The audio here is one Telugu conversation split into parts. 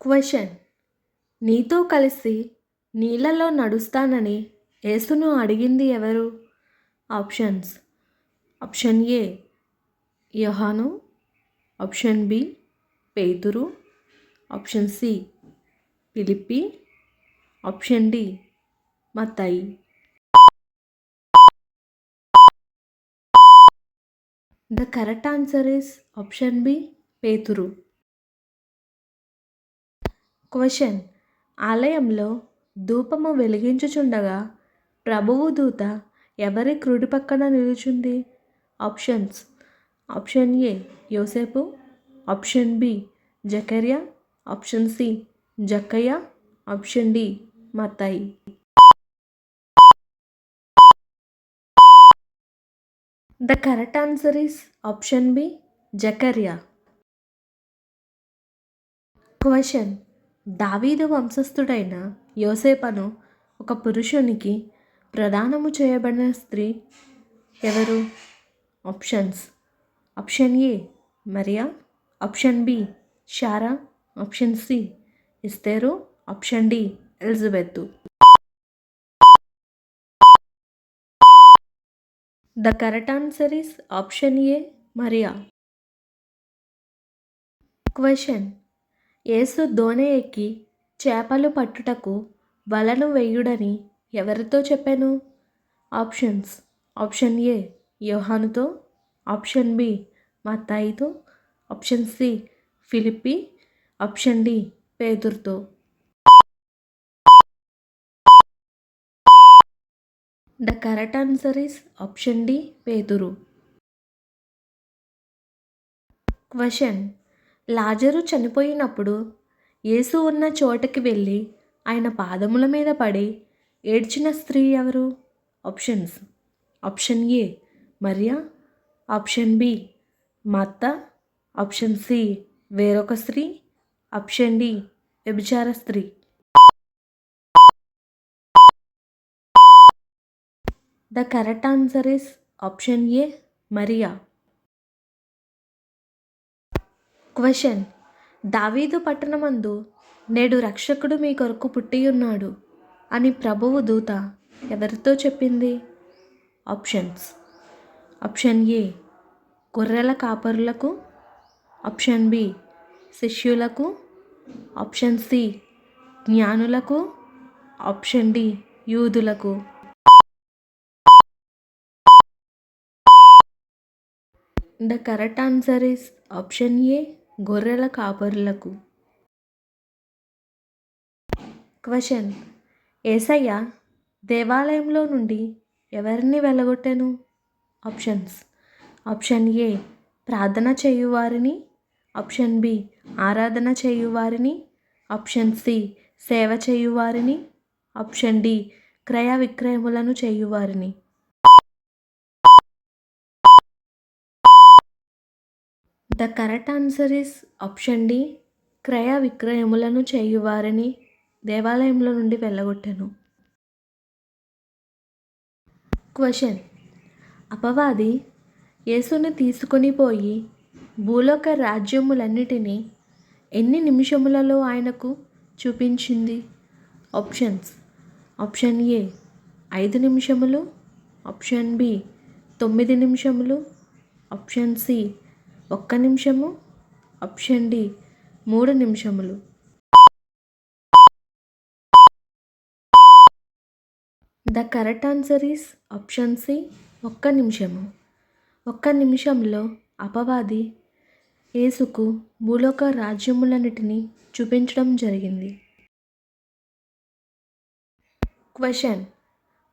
క్వశ్చన్: నీతో కలిసి నీళ్ళలో నడుస్తానని యేసును అడిగింది ఎవరు? ఆప్షన్స్: ఆప్షన్ ఏ యోహాను, ఆప్షన్ బి పేతురు, ఆప్షన్ సి ఫిలిప్పి, ఆప్షన్ డి మత్తయి. The correct answer is option B పేతురు. క్వశ్చన్: ఆలయంలో ధూపము వెలిగించుచుండగా ప్రభువు దూత ఎవరి కుడి పక్కన నిలుచుంది? ఆప్షన్స్: ఆప్షన్ ఏ యోసేపు, ఆప్షన్ బి జకర్యా, ఆప్షన్ సి జక్కయ్య, ఆప్షన్ డి మత్తయి. The correct answer is option B జకర్యా. క్వశ్చన్: దావీదు వంశస్థుడైన యోసేపును ఒక పురుషునికి ప్రదానము చేయబడిన స్త్రీ ఎవరు? Options: option A Mariya, option B శారా, ఆప్షన్ సి ఎస్తేరు, option D Elizabeth. The correct answer is option A Mariya. Question: యేసు దోణి ఎక్కి చేపలు పట్టుటకు వలను వేయుడని ఎవరితో చెప్పెను? ఆప్షన్స్: ఆప్షన్ ఏ యోహానుతో, ఆప్షన్ బి మత్తయితో, ఆప్షన్ సి ఫిలిప్పి, ఆప్షన్ డి పేతురుతో. The correct answer is option D పేతురు. క్వశ్చన్: లాజరు చనిపోయినప్పుడు యేసు ఉన్న చోటకి వెళ్ళి ఆయన పాదముల మీద పడి ఏడ్చిన స్త్రీ ఎవరు? Options: option A Mariya, option B మత్త, ఆప్షన్ సి వేరొక స్త్రీ, ఆప్షన్ డి వ్యభిచార స్త్రీ. The correct answer is option A Mariya. Question: దావీదు పట్టణమందు నేడు రక్షకుడు మీ కొరకు పుట్టియున్నాడు అని ప్రభువు దూత ఎవరితో చెప్పింది? ఆప్షన్స్: ఆప్షన్ ఏ గొర్రెల కాపరులకు, ఆప్షన్ బి శిష్యులకు, ఆప్షన్ సి జ్ఞానులకు, ఆప్షన్ డి యూదులకు. The correct answer is option ఏ గొర్రెల కాపరులకు. క్వశ్చన్: యేసయ్య దేవాలయంలో నుండి ఎవరిని వెళ్ళగొట్టెను? ఆప్షన్స్: ఆప్షన్ ఏ ప్రార్థన చేయువారిని, ఆప్షన్ బి ఆరాధన చేయువారిని, ఆప్షన్ సి సేవ చేయువారిని, ఆప్షన్ డి క్రయ విక్రయములను చేయువారిని. The correct answer is option D క్రయ విక్రయములను చేయువారిని దేవాలయంలో నుండి వెళ్ళగొట్టెను. క్వశ్చన్: అపవాది యేసుని తీసుకొని పోయి భూలోక రాజ్యములన్నిటినీ ఎన్ని నిమిషములలో ఆయనకు చూపించింది? ఆప్షన్స్: ఆప్షన్ ఏ 5 నిమిషములు, ఆప్షన్ బి 9 నిమిషములు, ఆప్షన్ సి 1 నిమిషము, ఆప్షన్ డి 3 నిమిషములు. The correct answer is option C 1 నిమిషము. 1 నిమిషంలో అపవాది యేసుకు భూలోక రాజ్యములన్నిటినీ చూపించడం జరిగింది. క్వశ్చన్: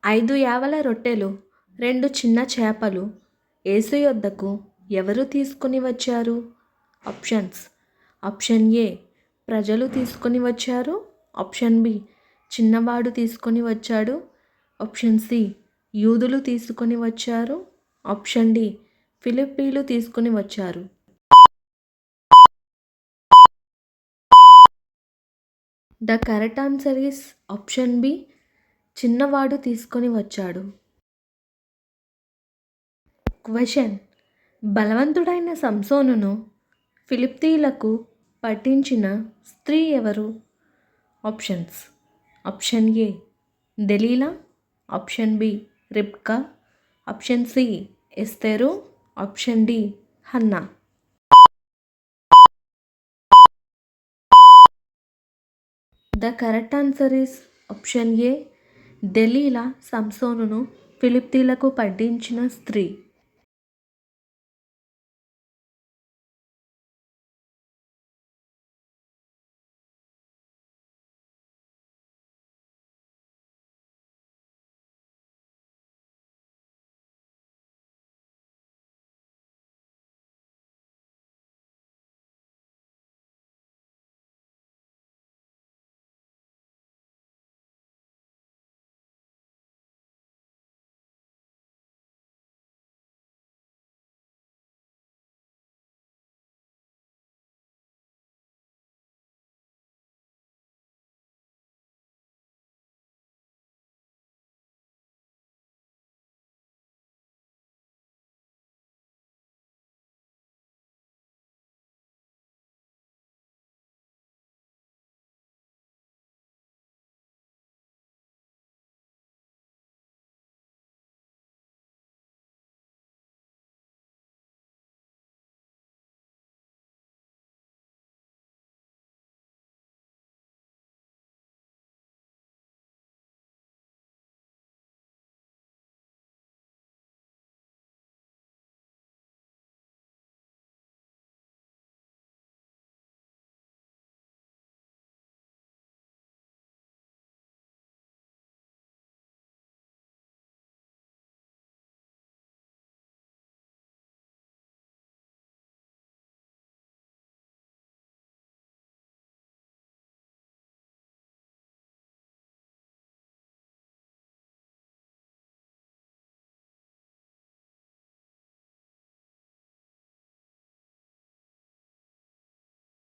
5 యావల రొట్టెలు 2 చిన్న చేపలు యేసు యొద్దకు ఎవరు తీసుకుని వచ్చారు? ఆప్షన్స్: ఆప్షన్ ఏ ప్రజలు తీసుకొని వచ్చారు, ఆప్షన్ బి చిన్నవాడు తీసుకొని వచ్చాడు, ఆప్షన్ సి యూదులు తీసుకొని వచ్చారు, ఆప్షన్ డి ఫిలిప్పీలు తీసుకొని వచ్చారు. The correct answer is option B చిన్నవాడు తీసుకొని వచ్చాడు. క్వశ్చన్: బలవంతుడైన సంసోనును ఫిలిప్తీయులకు పట్టించిన స్త్రీ ఎవరు? ఆప్షన్స్: ఆప్షన్ ఏ దెలీలా, ఆప్షన్ బి రిబ్కా, ఆప్షన్ సి ఎస్తేరు, ఆప్షన్ డి హన్నా. The correct answer is option A దెలీలా సంసోనును ఫిలిప్తీలకు పట్టించిన స్త్రీ.